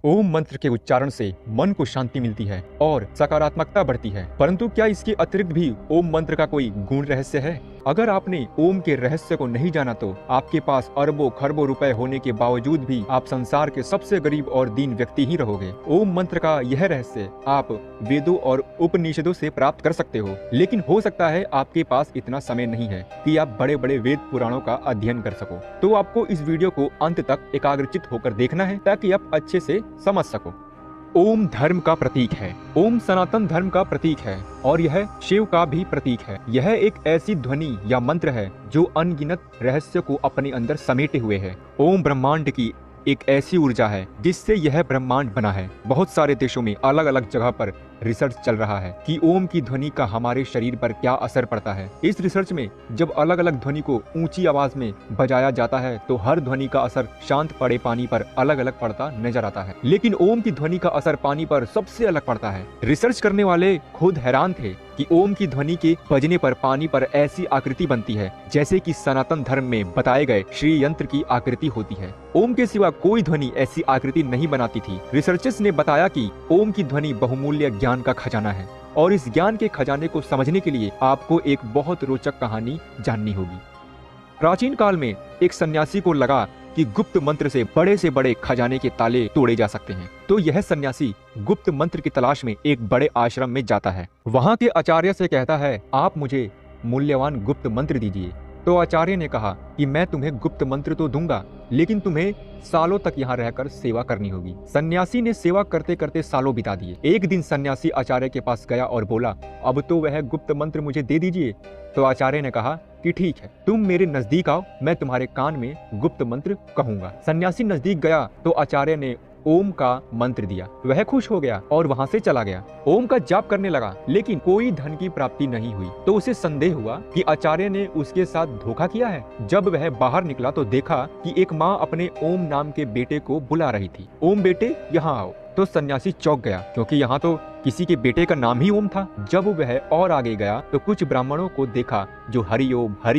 ओम मंत्र के उच्चारण से मन को शांति मिलती है और सकारात्मकता बढ़ती है। परंतु क्या इसके अतिरिक्त भी ओम मंत्र का कोई गूढ़ रहस्य है? अगर आपने ओम के रहस्य को नहीं जाना तो आपके पास अरबों खरबों रुपए होने के बावजूद भी आप संसार के सबसे गरीब और दीन व्यक्ति ही रहोगे। ओम मंत्र का यह रहस्य आप वेदों और उपनिषदों से प्राप्त कर सकते हो, लेकिन हो सकता है आपके पास इतना समय नहीं है कि आप बड़े बड़े वेद पुराणों का अध्ययन कर सको। तो आपको इस वीडियो को अंत तक एकाग्रचित होकर देखना है ताकि आप अच्छे से समझ सको। ओम धर्म का प्रतीक है। ओम सनातन धर्म का प्रतीक है और यह शिव का भी प्रतीक है। यह एक ऐसी ध्वनि या मंत्र है जो अनगिनत रहस्य को अपने अंदर समेटे हुए है। ओम ब्रह्मांड की एक ऐसी ऊर्जा है जिससे यह ब्रह्मांड बना है। बहुत सारे देशों में अलग अलग जगह पर रिसर्च चल रहा है कि ओम की ध्वनि का हमारे शरीर पर क्या असर पड़ता है। इस रिसर्च में जब अलग अलग ध्वनि को ऊंची आवाज में बजाया जाता है तो हर ध्वनि का असर शांत पड़े पानी पर अलग अलग पड़ता नजर आता है, लेकिन ओम की ध्वनि का असर पानी पर सबसे अलग पड़ता है। रिसर्च करने वाले खुद हैरान थे कि ओम की ध्वनि के बजने पर पानी पर ऐसी आकृति बनती है जैसे कि सनातन धर्म में बताए गए श्री यंत्र की आकृति होती है। ओम के सिवा कोई ध्वनि ऐसी आकृति नहीं बनाती थी। रिसर्चर्स ने बताया कि ओम की ध्वनि बहुमूल्य ज्ञान का खजाना है और इस ज्ञान के खजाने को समझने के लिए आपको एक बहुत रोचक कहानी जाननी होगी। प्राचीन काल में एक सन्यासी को लगा कि गुप्त मंत्र से बड़े खजाने के ताले तोड़े जा सकते हैं। तो यह सन्यासी गुप्त मंत्र की तलाश में एक बड़े आश्रम में जाता है। वहाँ के आचार्य से कहता है, आप मुझे मूल्यवान गुप्त मंत्र दीजिए। तो आचार्य ने कहा कि मैं तुम्हें गुप्त मंत्र तो दूंगा, लेकिन तुम्हें सालों तक यहाँ रहकर सेवा करनी होगी। सन्यासी ने सेवा करते करते सालों बिता दिए। एक दिन सन्यासी आचार्य के पास गया और बोला, अब तो वह गुप्त मंत्र मुझे दे दीजिए। तो आचार्य ने कहा कि ठीक है, तुम मेरे नजदीक आओ, मैं तुम्हारे कान में गुप्त मंत्र कहूंगा। सन्यासी नजदीक गया तो आचार्य ने ओम का मंत्र दिया। वह खुश हो गया और वहां से चला गया। ओम का जाप करने लगा, लेकिन कोई धन की प्राप्ति नहीं हुई। तो उसे संदेह हुआ कि आचार्य ने उसके साथ धोखा किया है। जब वह बाहर निकला तो देखा कि एक माँ अपने ओम नाम के बेटे को बुला रही थी। ओम बेटे, यहाँ आओ। तो सन्यासी चौंक गया क्योंकि यहाँ तो किसी के बेटे का नाम ही ओम था। जब वह और आगे गया तो कुछ ब्राह्मणों को देखा जो हरि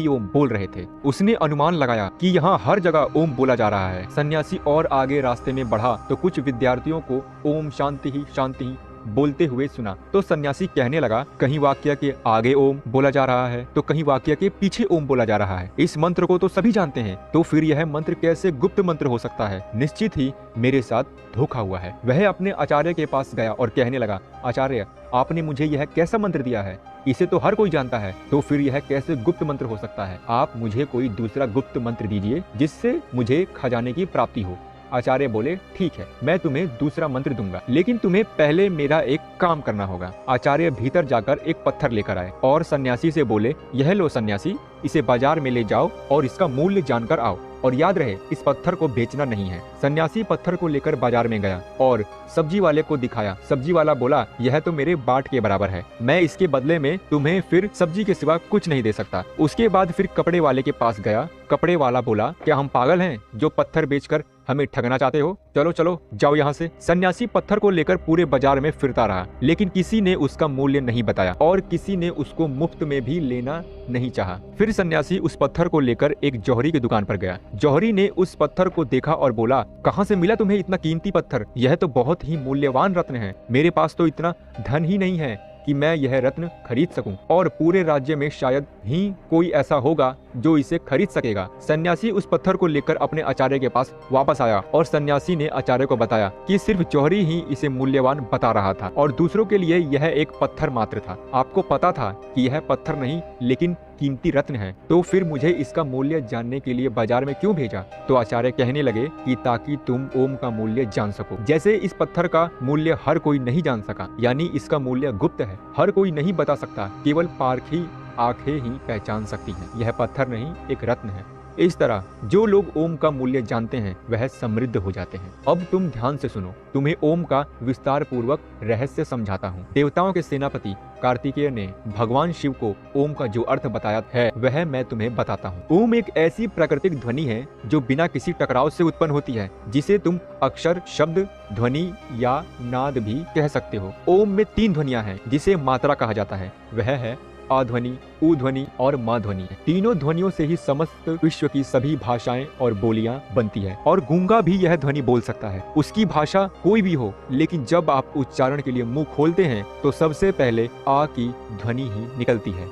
ओम बोल रहे थे। उसने अनुमान लगाया कि यहाँ हर जगह ओम बोला जा रहा है। सन्यासी और आगे रास्ते में बढ़ा तो कुछ विद्यार्थियों को ओम शांति ही बोलते हुए सुना। तो सन्यासी कहने लगा, कहीं वाक्य के आगे ओम बोला जा रहा है तो कहीं वाक्य के पीछे ओम बोला जा रहा है। इस मंत्र को तो सभी जानते हैं, तो फिर यह मंत्र कैसे गुप्त मंत्र हो सकता है? निश्चित ही मेरे साथ धोखा हुआ है। वह अपने आचार्य के पास गया और कहने लगा, आचार्य, आपने मुझे यह कैसा मंत्र दिया है? इसे तो हर कोई जानता है, तो फिर यह कैसे गुप्त मंत्र हो सकता है? आप मुझे कोई दूसरा गुप्त मंत्र दीजिए जिससे मुझे खजाने की प्राप्ति हो। आचार्य बोले, ठीक है, मैं तुम्हें दूसरा मंत्र दूंगा, लेकिन तुम्हें पहले मेरा एक काम करना होगा। आचार्य भीतर जाकर एक पत्थर लेकर आए और सन्यासी से बोले, यह लो सन्यासी, इसे बाजार में ले जाओ और इसका मूल्य जानकर आओ, और याद रहे इस पत्थर को बेचना नहीं है। सन्यासी पत्थर को लेकर बाजार में गया और सब्जी वाले को दिखाया। सब्जी वाला बोला, यह तो मेरे बाट के बराबर है, मैं इसके बदले में तुम्हें फिर सब्जी के सिवा कुछ नहीं दे सकता। उसके बाद फिर कपड़े वाले के पास गया। कपड़े वाला बोला, क्या हम पागल हैं जो पत्थर बेचकर हमें ठगना चाहते हो? चलो चलो जाओ यहाँ से। सन्यासी पत्थर को लेकर पूरे बाजार में फिरता रहा, लेकिन किसी ने उसका मूल्य नहीं बताया और किसी ने उसको मुफ्त में भी लेना नहीं चाहा। फिर सन्यासी उस पत्थर को लेकर एक जौहरी की दुकान पर गया। जौहरी ने उस पत्थर को देखा और बोला, कहाँ से मिला तुम्हें इतना कीमती पत्थर? यह तो बहुत ही मूल्यवान रत्न है। मेरे पास तो इतना धन ही नहीं है कि मैं यह रत्न खरीद सकूं, और पूरे राज्य में शायद ही कोई ऐसा होगा जो इसे खरीद सकेगा। सन्यासी उस पत्थर को लेकर अपने आचार्य के पास वापस आया और सन्यासी ने आचार्य को बताया कि सिर्फ जौहरी ही इसे मूल्यवान बता रहा था और दूसरों के लिए यह एक पत्थर मात्र था। आपको पता था कि यह पत्थर नहीं लेकिन कीमती रत्न है, तो फिर मुझे इसका मूल्य जानने के लिए बाजार में क्यों भेजा? तो आचार्य कहने लगे कि ताकि तुम ओम का मूल्य जान सको। जैसे इस पत्थर का मूल्य हर कोई नहीं जान सका, यानी इसका मूल्य गुप्त है, हर कोई नहीं बता सकता, केवल पारखी आंखें ही पहचान सकती हैं। यह पत्थर नहीं, एक रत्न है। इस तरह जो लोग ओम का मूल्य जानते हैं वह समृद्ध हो जाते हैं। अब तुम ध्यान से सुनो, तुम्हें ओम का विस्तार पूर्वक रहस्य समझाता हूँ। देवताओं के सेनापति कार्तिकेय ने भगवान शिव को ओम का जो अर्थ बताया है वह मैं तुम्हें बताता हूँ। ओम एक ऐसी प्राकृतिक ध्वनि है जो बिना किसी टकराव से उत्पन्न होती है, जिसे तुम अक्षर, शब्द, ध्वनि या नाद भी कह सकते हो। ओम में 3 ध्वनियां हैं जिसे मात्रा कहा जाता है। वह है आ ध्वनि, उ ध्वनि और मा ध्वनि। तीनों ध्वनियों से ही समस्त विश्व की सभी भाषाएं और बोलियां बनती है और गूंगा भी यह ध्वनि बोल सकता है। उसकी भाषा कोई भी हो, लेकिन जब आप उच्चारण के लिए मुंह खोलते हैं तो सबसे पहले आ की ध्वनि ही निकलती है,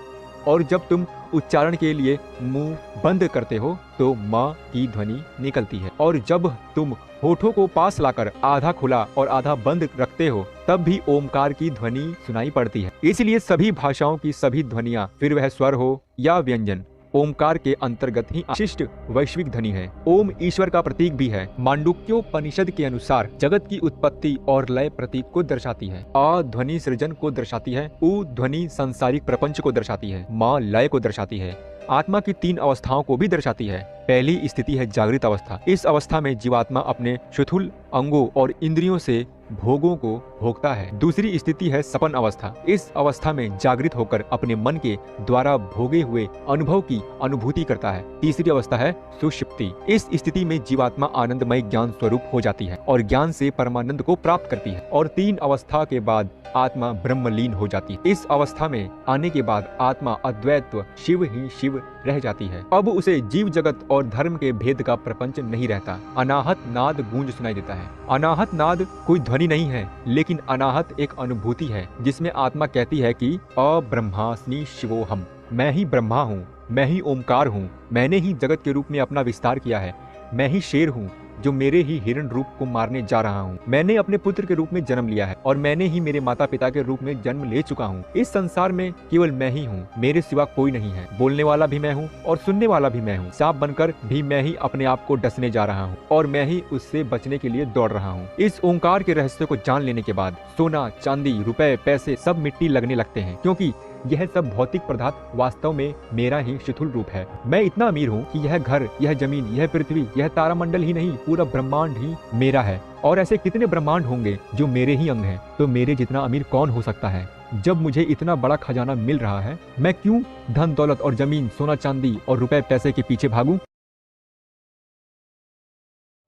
और जब तुम उच्चारण के लिए मुंह बंद करते हो तो माँ की ध्वनि निकलती है, और जब तुम होठों को पास लाकर आधा खुला और आधा बंद रखते हो तब भी ओमकार की ध्वनि सुनाई पड़ती है। इसलिए सभी भाषाओं की सभी ध्वनियाँ, फिर वह स्वर हो या व्यंजन, ओमकार के अंतर्गत ही विशिष्ट वैश्विक ध्वनि है। ओम ईश्वर का प्रतीक भी है। मांडुक्योपनिषद के अनुसार जगत की उत्पत्ति और लय प्रतीक को दर्शाती है। आ ध्वनि सृजन को दर्शाती है, उ ध्वनि सांसारिक प्रपंच को दर्शाती है, मा लय को दर्शाती है, आत्मा की 3 अवस्थाओं को भी दर्शाती है। पहली स्थिति है जागृत अवस्था। इस अवस्था में जीवात्मा अपने स्थूल अंगों और इंद्रियों से भोगों को भोगता है। दूसरी स्थिति है सपन अवस्था। इस अवस्था में जागृत होकर अपने मन के द्वारा भोगे हुए अनुभव की अनुभूति करता है। तीसरी अवस्था है सुषुप्ति। इस स्थिति में जीवात्मा आनंदमय ज्ञान स्वरूप हो जाती है और ज्ञान से परमानंद को प्राप्त करती है, और 3 अवस्था के बाद आत्मा ब्रह्मलीन हो जाती है। इस अवस्था में आने के बाद आत्मा अद्वैत्व शिव ही शिव रह जाती है। अब उसे जीव जगत और धर्म के भेद का प्रपंच नहीं रहता। अनाहत नाद गूंज सुनाई देता है। अनाहत नाद कोई ध्वनि नहीं है, लेकिन अनाहत एक अनुभूति है जिसमें आत्मा कहती है कि अब्रह्मास्मि शिवोहम, मैं ही ब्रह्मा हूँ, मैं ही ओमकार हूँ, मैंने ही जगत के रूप में अपना विस्तार किया है, मैं ही शेर हूँ जो मेरे ही हिरण रूप को मारने जा रहा हूँ, मैंने अपने पुत्र के रूप में जन्म लिया है और मैंने ही मेरे माता पिता के रूप में जन्म ले चुका हूँ। इस संसार में केवल मैं ही हूँ, मेरे सिवा कोई नहीं है। बोलने वाला भी मैं हूँ और सुनने वाला भी मैं हूँ। सांप बनकर भी मैं ही अपने आप को डसने जा रहा हूँ और मैं ही उससे बचने के लिए दौड़ रहा हूँ। इस ओंकार के रहस्य को जान लेने के बाद सोना, चांदी, रुपए, पैसे सब मिट्टी लगने लगते हैं, क्योंकि यह सब भौतिक पदार्थ वास्तव में मेरा ही शिथिल रूप है। मैं इतना अमीर हूँ कि यह घर, यह जमीन, यह पृथ्वी, यह तारामंडल ही नहीं, पूरा ब्रह्मांड ही मेरा है। और ऐसे कितने ब्रह्मांड होंगे जो मेरे ही अंग हैं। तो मेरे जितना अमीर कौन हो सकता है? जब मुझे इतना बड़ा खजाना मिल रहा है, मैं क्यों धन दौलत और जमीन, सोना चांदी और रुपए पैसे के पीछे भागूं?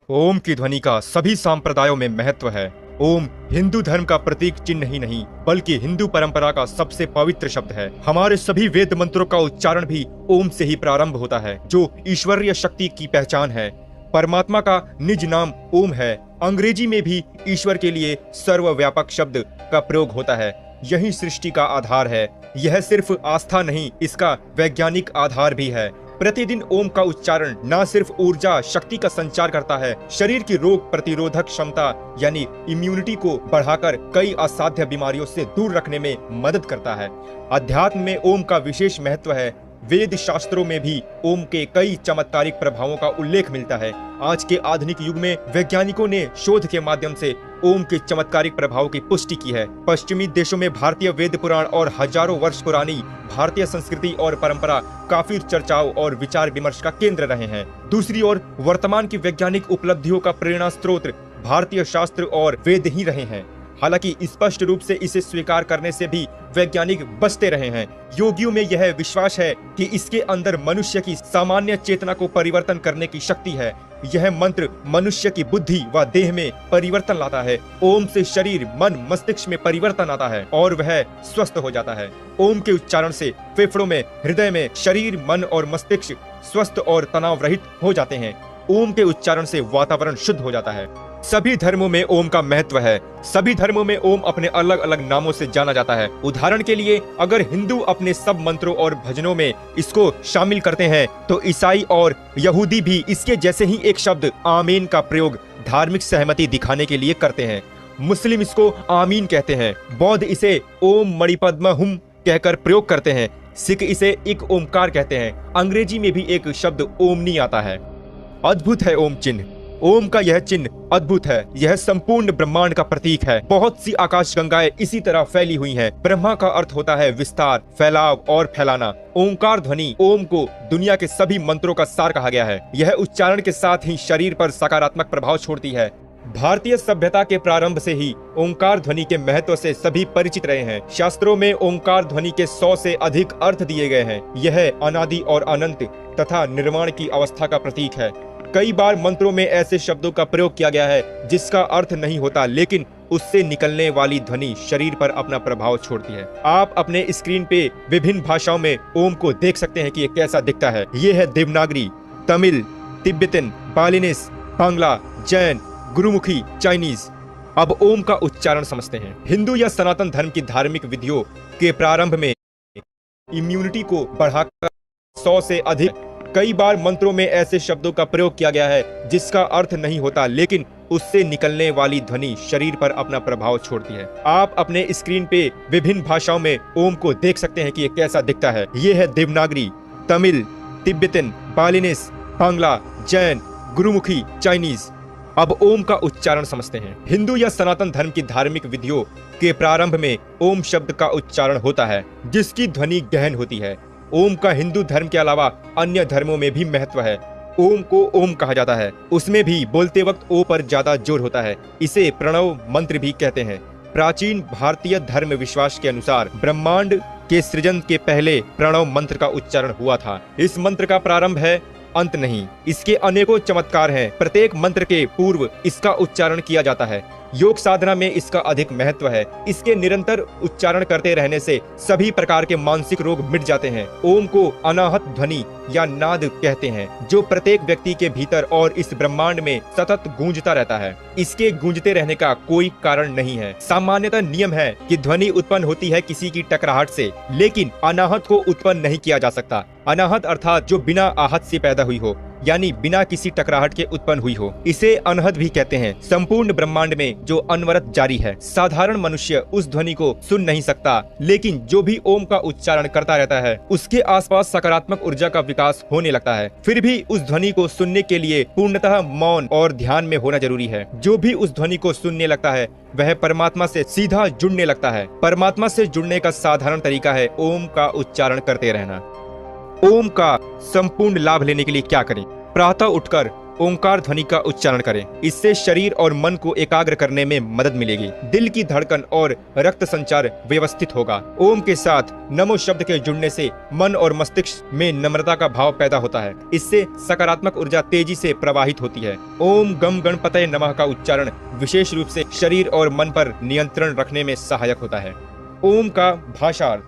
ओम की ध्वनि का सभी संप्रदायों में महत्व है। ओम हिंदू धर्म का प्रतीक चिन्ह ही नहीं, बल्कि हिंदू परंपरा का सबसे पवित्र शब्द है। हमारे सभी वेद मंत्रों का उच्चारण भी ओम से ही प्रारंभ होता है, जो ईश्वरीय शक्ति की पहचान है। परमात्मा का निज नाम ओम है। अंग्रेजी में भी ईश्वर के लिए सर्वव्यापक शब्द का प्रयोग होता है। यही सृष्टि का आधार है। यह सिर्फ आस्था नहीं, इसका वैज्ञानिक आधार भी है। प्रतिदिन ओम का उच्चारण न सिर्फ ऊर्जा शक्ति का संचार करता है, शरीर की रोग प्रतिरोधक क्षमता यानी इम्यूनिटी को बढ़ाकर कई असाध्य बीमारियों से दूर रखने में मदद करता है। अध्यात्म में ओम का विशेष महत्व है। वेद शास्त्रों में भी ओम के कई चमत्कारिक प्रभावों का उल्लेख मिलता है। आज के आधुनिक युग में वैज्ञानिकों ने शोध के माध्यम से ओम के चमत्कारिक प्रभावों की पुष्टि की है। पश्चिमी देशों में भारतीय वेद पुराण और हजारों वर्ष पुरानी भारतीय संस्कृति और परंपरा काफी चर्चाओं और विचार विमर्श का केंद्र रहे हैं। दूसरी ओर वर्तमान की वैज्ञानिक उपलब्धियों का प्रेरणा स्रोत भारतीय शास्त्र और वेद ही रहे हैं। हालांकि स्पष्ट रूप से इसे स्वीकार करने से भी वैज्ञानिक बचते रहे हैं। योगियों में यह विश्वास है कि इसके अंदर मनुष्य की सामान्य चेतना को परिवर्तन करने की शक्ति है। यह मंत्र मनुष्य की बुद्धि व देह में परिवर्तन लाता है। ओम से शरीर, मन, मस्तिष्क में परिवर्तन आता है और वह स्वस्थ हो जाता है। ओम के उच्चारण से फेफड़ों में, हृदय में, शरीर, मन और मस्तिष्क स्वस्थ और तनाव रहित हो जाते हैं। ओम के उच्चारण से वातावरण शुद्ध हो जाता है। सभी धर्मों में ओम का महत्व है। सभी धर्मों में ओम अपने अलग अलग नामों से जाना जाता है। उदाहरण के लिए अगर हिंदू अपने सब मंत्रों और भजनों में इसको शामिल करते हैं, तो ईसाई और यहूदी भी इसके जैसे ही एक शब्द आमीन का प्रयोग धार्मिक सहमति दिखाने के लिए करते हैं। मुस्लिम इसको आमीन कहते हैं। बौद्ध इसे ओम मणिपद्म हुम कहकर प्रयोग करते हैं। सिख इसे एक ओमकार कहते हैं। अंग्रेजी में भी एक शब्द ओमनी आता है। अद्भुत है ओम चिन्ह। ओम का यह चिन्ह अद्भुत है। यह संपूर्ण ब्रह्मांड का प्रतीक है। बहुत सी आकाश गंगाएं इसी तरह फैली हुई हैं। ब्रह्मा का अर्थ होता है विस्तार, फैलाव और फैलाना। ओंकार ध्वनि ओम को दुनिया के सभी मंत्रों का सार कहा गया है। यह उच्चारण के साथ ही शरीर पर सकारात्मक प्रभाव छोड़ती है। भारतीय सभ्यता के प्रारंभ से ही ओंकार ध्वनि के महत्व से सभी परिचित रहे हैं। शास्त्रों में ओंकार ध्वनि के 100 से अधिक अर्थ दिए गए हैं। यह अनादि और अनंत तथा निर्वाण की अवस्था का प्रतीक है। कई बार मंत्रों में ऐसे शब्दों का प्रयोग किया गया है जिसका अर्थ नहीं होता, लेकिन उससे निकलने वाली ध्वनि शरीर पर अपना प्रभाव छोड़ती है। आप अपने स्क्रीन पे विभिन्न भाषाओं में ओम को देख सकते हैं कि ये कैसा दिखता है। ये है Devanagari, Tamil, Tibetan, Balinese, Bangla, Jain, Gurmukhi, Chinese. अब ओम का उच्चारण समझते हैं। हिंदू या सनातन धर्म की धार्मिक विधियों के प्रारंभ में इम्यूनिटी को बढ़ाकर 100 से अधिक, कई बार मंत्रों में ऐसे शब्दों का प्रयोग किया गया है जिसका अर्थ नहीं होता, लेकिन उससे निकलने वाली ध्वनि शरीर पर अपना प्रभाव छोड़ती है। आप अपने स्क्रीन पे विभिन्न भाषाओं में ओम को देख सकते हैं कि ये कैसा दिखता है। ये है Devanagari, Tamil, Tibetan, Balinese, Bangla, Jain, Gurmukhi, Chinese. अब ओम का उच्चारण समझते हैं। हिंदू या सनातन धर्म की धार्मिक विधियों के प्रारंभ में ओम शब्द का उच्चारण होता है, जिसकी ध्वनि गहन होती है। ओम का हिंदू धर्म के अलावा अन्य धर्मों में भी महत्व है। ओम को ओम कहा जाता है, उसमें भी बोलते वक्त ओ पर ज्यादा जोर होता है। इसे प्रणव मंत्र भी कहते हैं। प्राचीन भारतीय धर्म विश्वास के अनुसार ब्रह्मांड के सृजन के पहले प्रणव मंत्र का उच्चारण हुआ था। इस मंत्र का प्रारंभ है, अंत नहीं। इसके अनेकों चमत्कार हैं। प्रत्येक मंत्र के पूर्व इसका उच्चारण किया जाता है। योग साधना में इसका अधिक महत्व है। इसके निरंतर उच्चारण करते रहने से सभी प्रकार के मानसिक रोग मिट जाते हैं। ओम को अनाहत ध्वनि या नाद कहते हैं, जो प्रत्येक व्यक्ति के भीतर और इस ब्रह्मांड में सतत गूंजता रहता है। इसके गूंजते रहने का कोई कारण नहीं है। सामान्यतः नियम है कि ध्वनि उत्पन्न होती है किसी की टकराहट से, लेकिन अनाहत को उत्पन्न नहीं किया जा सकता। अनाहत अर्थात जो बिना आहत से पैदा हुई हो, यानी बिना किसी टकराहट के उत्पन्न हुई हो, इसे अनहद भी कहते हैं। संपूर्ण ब्रह्मांड में जो अनवरत जारी है, साधारण मनुष्य उस ध्वनि को सुन नहीं सकता, लेकिन जो भी ओम का उच्चारण करता रहता है उसके आसपास सकारात्मक ऊर्जा का विकास होने लगता है। फिर भी उस ध्वनि को सुनने के लिए पूर्णतः मौन और ध्यान में होना जरूरी है। जो भी उस ध्वनि को सुनने लगता है वह परमात्मा से सीधा जुड़ने लगता है। परमात्मा से जुड़ने का साधारण तरीका है ओम का उच्चारण करते रहना। ओम का संपूर्ण लाभ लेने के लिए क्या करें? प्रातः उठकर ओंकार ध्वनि का उच्चारण करें। इससे शरीर और मन को एकाग्र करने में मदद मिलेगी। दिल की धड़कन और रक्त संचार व्यवस्थित होगा। ओम के साथ नमो शब्द के जुड़ने से मन और मस्तिष्क में नम्रता का भाव पैदा होता है। इससे सकारात्मक ऊर्जा तेजी से प्रवाहित होती है। ओम गम गणपतये नमः का उच्चारण विशेष रूप से शरीर और मन पर नियंत्रण रखने में सहायक होता है। ओम का भाषार्थ,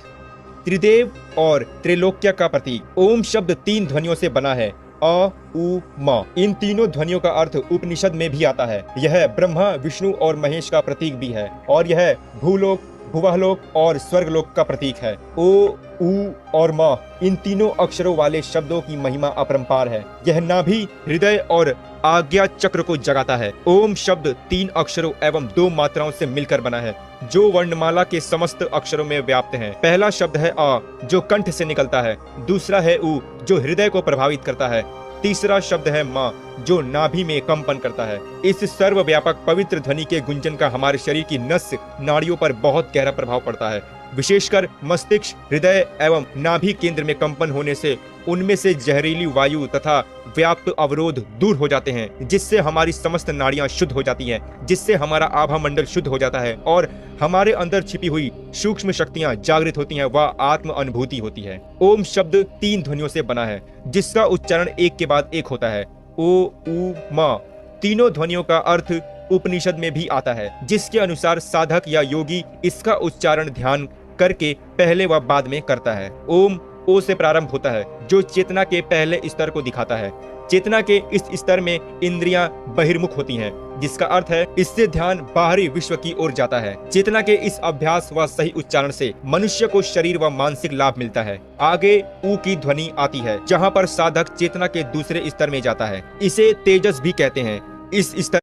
त्रिदेव और त्रिलोक्य का प्रतीक। ओम शब्द 3 ध्वनियों से बना है, अ, उ, म। इन तीनों ध्वनियों का अर्थ उपनिषद में भी आता है। यह ब्रह्मा, विष्णु और महेश का प्रतीक भी है, और यह भूलोक, भुवहलोक और स्वर्गलोक का प्रतीक है। ओ, उ और म, इन तीनों अक्षरों वाले शब्दों की महिमा अपरंपार है। यह नाभि, हृदय और आज्ञा चक्र को जगाता है। ओम शब्द 3 अक्षरों एवं 2 मात्राओं से मिलकर बना है, जो वर्णमाला के समस्त अक्षरों में व्याप्त हैं। पहला शब्द है अ, जो कंठ से निकलता है। दूसरा है उ, जो हृदय को प्रभावित करता है। तीसरा शब्द है म, जो नाभि में कंपन करता है। इस सर्वव्यापक पवित्र ध्वनि के गुंजन का हमारे शरीर की नस नाड़ियों पर बहुत गहरा प्रभाव पड़ता है। विशेषकर मस्तिष्क, हृदय एवं नाभि केंद्र में कंपन होने से उनमें से जहरीली वायु तथा व्याप्त अवरोध दूर हो जाते हैं, जिससे हमारी समस्त नाड़ियां शुद्ध हो जाती हैं, जिससे हमारा आभा मंडल शुद्ध हो जाता है और हमारे अंदर छिपी हुई सूक्ष्म शक्तियां जागृत होती हैं, वह आत्म अनुभूति होती है। ओम शब्द 3 ध्वनियों से बना है, जिसका उच्चारण एक के बाद एक होता है। ओ, उ, म। तीनों ध्वनियों का अर्थ उपनिषद में भी आता है, जिसके अनुसार साधक या योगी इसका उच्चारण ध्यान करके पहले व बाद में करता है। ओम ओ से प्रारंभ होता है, जो चेतना के पहले स्तर को दिखाता है। चेतना के इस स्तर में इंद्रियां बहिर्मुख होती हैं, जिसका अर्थ है इससे ध्यान बाहरी विश्व की ओर जाता है। चेतना के इस अभ्यास व सही उच्चारण से मनुष्य को शरीर व मानसिक लाभ मिलता है। आगे ऊ की ध्वनि आती है, जहाँ पर साधक चेतना के दूसरे स्तर में जाता है। इसे तेजस भी कहते हैं। इस स्तर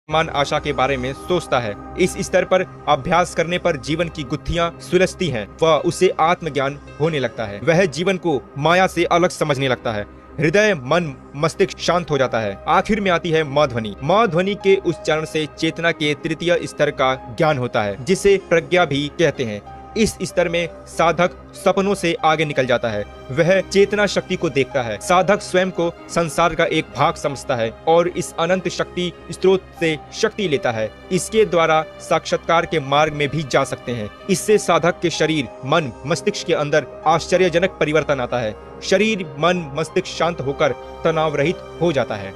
मान आशा के बारे में सोचता है। इस स्तर पर अभ्यास करने पर जीवन की गुत्थियां सुलझती हैं व उसे आत्मज्ञान होने लगता है। वह जीवन को माया से अलग समझने लगता है। हृदय, मन, मस्तिष्क शांत हो जाता है। आखिर में आती है म ध्वनि। म ध्वनि के उच्चारण से चेतना के तृतीय स्तर का ज्ञान होता है, जिसे प्रज्ञा भी कहते हैं। इस स्तर में साधक सपनों से आगे निकल जाता है। वह चेतना शक्ति को देखता है। साधक स्वयं को संसार का एक भाग समझता है और इस अनंत शक्ति स्रोत से शक्ति लेता है। इसके द्वारा साक्षात्कार के मार्ग में भी जा सकते हैं। इससे साधक के शरीर, मन, मस्तिष्क के अंदर आश्चर्यजनक परिवर्तन आता है। शरीर, मन, मस्तिष्क शांत होकर तनाव रहित हो जाता है।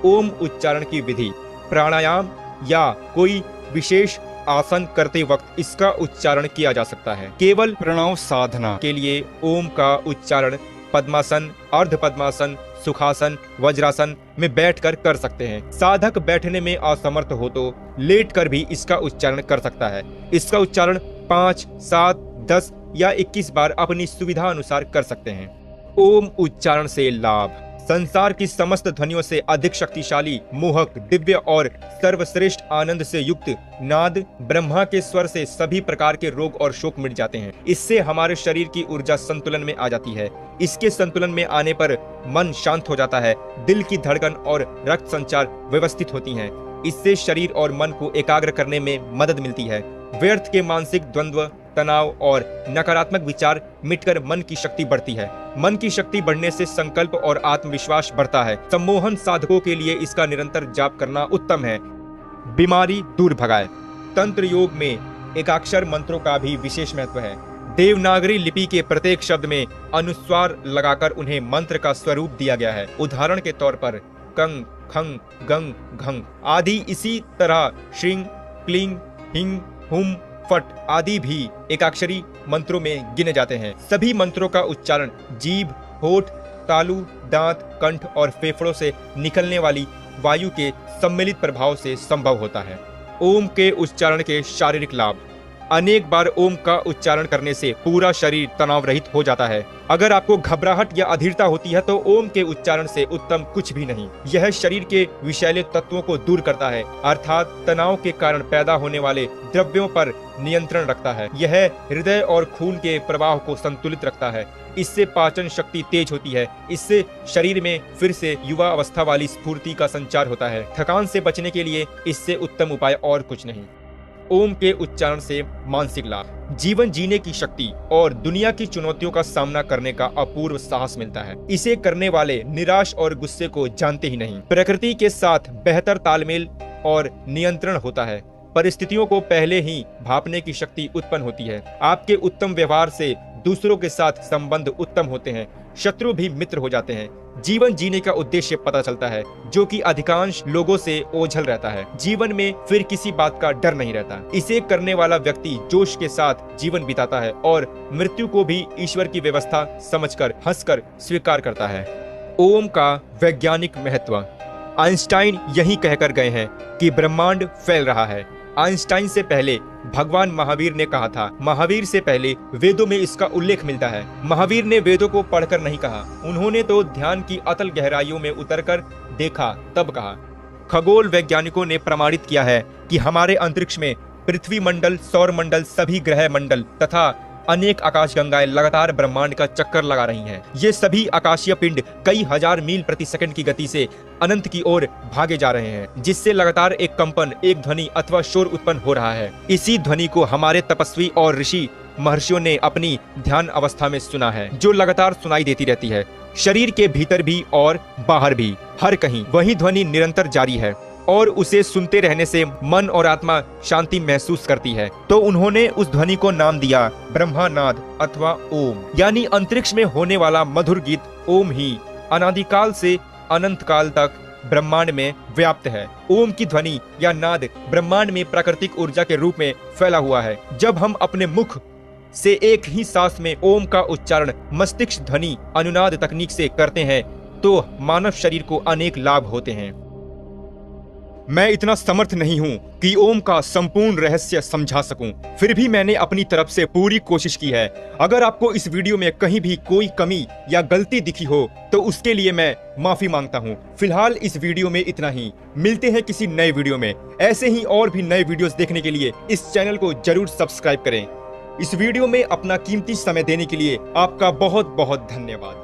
ओम उच्चारण की विधि। प्राणायाम या कोई विशेष आसन करते वक्त इसका उच्चारण किया जा सकता है। केवल प्रणव साधना के लिए ओम का उच्चारण पद्मासन, अर्ध पद्मासन, सुखासन, वज्रासन में बैठकर कर सकते हैं। साधक बैठने में असमर्थ हो तो लेटकर भी इसका उच्चारण कर सकता है। इसका उच्चारण 5, 7, 10 या 21 बार अपनी सुविधा अनुसार कर सकते हैं। ओम उच्चारण से लाभ। संसार की समस्त ध्वनियों से अधिक शक्तिशाली, मोहक, दिव्य और सर्वश्रेष्ठ आनंद से युक्त नाद ब्रह्मा के स्वर से सभी प्रकार के रोग और शोक मिट जाते हैं। इससे हमारे शरीर की ऊर्जा संतुलन में आ जाती है। इसके संतुलन में आने पर मन शांत हो जाता है। दिल की धड़कन और रक्त संचार व्यवस्थित होती हैं। इससे शरीर और मन को एकाग्र करने में मदद मिलती है। व्यर्थ के मानसिक द्वंद्व, तनाव और नकारात्मक विचार मिटकर मन की शक्ति बढ़ती है। मन की शक्ति बढ़ने से संकल्प और आत्मविश्वास बढ़ता है। सम्मोहन साधकों के लिए इसका निरंतर जाप करना उत्तम है। बीमारी दूर भगाए। तंत्र योग में एकाक्षर मंत्रों का भी विशेष महत्व है। देवनागरी लिपि के प्रत्येक शब्द में अनुस्वार लगाकर उन्हें मंत्र का स्वरूप दिया गया है। उदाहरण के तौर पर कंग, खंग, गंग, घंग आदि। इसी तरह श्रींग, क्लींग, हिंग, हुम, फट आदि भी एकाक्षरी मंत्रों में गिने जाते हैं। सभी मंत्रों का उच्चारण जीभ, होठ, तालु, दांत, कंठ और फेफड़ों से निकलने वाली वायु के सम्मिलित प्रभाव से संभव होता है। ओम के उच्चारण के शारीरिक लाभ। अनेक बार ओम का उच्चारण करने से पूरा शरीर तनाव रहित हो जाता है। अगर आपको घबराहट या अधीरता होती है तो ओम के उच्चारण से उत्तम कुछ भी नहीं। यह शरीर के विषैले तत्वों को दूर करता है, अर्थात तनाव के कारण पैदा होने वाले द्रव्यों पर नियंत्रण रखता है। यह हृदय और खून के प्रवाह को संतुलित रखता है। इससे पाचन शक्ति तेज होती है। इससे शरीर में फिर से युवा अवस्था वाली स्फूर्ति का संचार होता है। थकान से बचने के लिए इससे उत्तम उपाय और कुछ नहीं। ओम के उच्चारण से मानसिक लाभ। जीवन जीने की शक्ति और दुनिया की चुनौतियों का सामना करने का अपूर्व साहस मिलता है। इसे करने वाले निराश और गुस्से को जानते ही नहीं। प्रकृति के साथ बेहतर तालमेल और नियंत्रण होता है। परिस्थितियों को पहले ही भांपने की शक्ति उत्पन्न होती है। आपके उत्तम व्यवहार से दूसरों के साथ संबंध उत्तम होते हैं। शत्रु भी मित्र हो जाते हैं। जीवन जीने का उद्देश्य पता चलता है, जो कि अधिकांश लोगों से ओझल रहता है। जीवन में फिर किसी बात का डर नहीं रहता। इसे करने वाला व्यक्ति जोश के साथ जीवन बिताता है और मृत्यु को भी ईश्वर की व्यवस्था समझकर हंसकर स्वीकार करता है। ओम का वैज्ञानिक महत्व। आइंस्टाइन यही कहकर गए हैं कि ब्रह्मांड फैल रहा है। आइंस्टाइन से पहले भगवान महावीर ने कहा था। महावीर से पहले वेदों में इसका उल्लेख मिलता है। महावीर ने वेदों को पढ़कर नहीं कहा, उन्होंने तो ध्यान की अतल गहराइयों में उतरकर देखा तब कहा। खगोल वैज्ञानिकों ने प्रमाणित किया है कि हमारे अंतरिक्ष में पृथ्वी मंडल, सौर मंडल, सभी ग्रह मंडल तथा अनेक आकाशगंगाएं लगातार ब्रह्मांड का चक्कर लगा रही हैं। ये सभी आकाशीय पिंड कई हजार मील प्रति सेकंड की गति से अनंत की ओर भागे जा रहे हैं, जिससे लगातार एक कंपन, एक ध्वनि अथवा शोर उत्पन्न हो रहा है। इसी ध्वनि को हमारे तपस्वी और ऋषि महर्षियों ने अपनी ध्यान अवस्था में सुना है, जो लगातार सुनाई देती रहती है। शरीर के भीतर भी और बाहर भी, हर कहीं वही ध्वनि निरंतर जारी है और उसे सुनते रहने से मन और आत्मा शांति महसूस करती है। तो उन्होंने उस ध्वनि को नाम दिया ब्रह्मानाद अथवा ओम, यानी अंतरिक्ष में होने वाला मधुर गीत ओम ही अनादिकाल से अनंत काल तक ब्रह्मांड में व्याप्त है। ओम की ध्वनि या नाद ब्रह्मांड में प्राकृतिक ऊर्जा के रूप में फैला हुआ है। जब हम अपने मुख से एक ही सांस में ओम का उच्चारण मस्तिष्क ध्वनि अनुनाद तकनीक से करते हैं तो मानव शरीर को अनेक लाभ होते हैं। मैं इतना समर्थ नहीं हूं कि ओम का संपूर्ण रहस्य समझा सकूं, फिर भी मैंने अपनी तरफ से पूरी कोशिश की है। अगर आपको इस वीडियो में कहीं भी कोई कमी या गलती दिखी हो तो उसके लिए मैं माफी मांगता हूं। फिलहाल इस वीडियो में इतना ही। मिलते हैं किसी नए वीडियो में। ऐसे ही और भी नए वीडियोस देखने के लिए इस चैनल को जरूर सब्सक्राइब करें। इस वीडियो में अपना कीमती समय देने के लिए आपका बहुत बहुत धन्यवाद।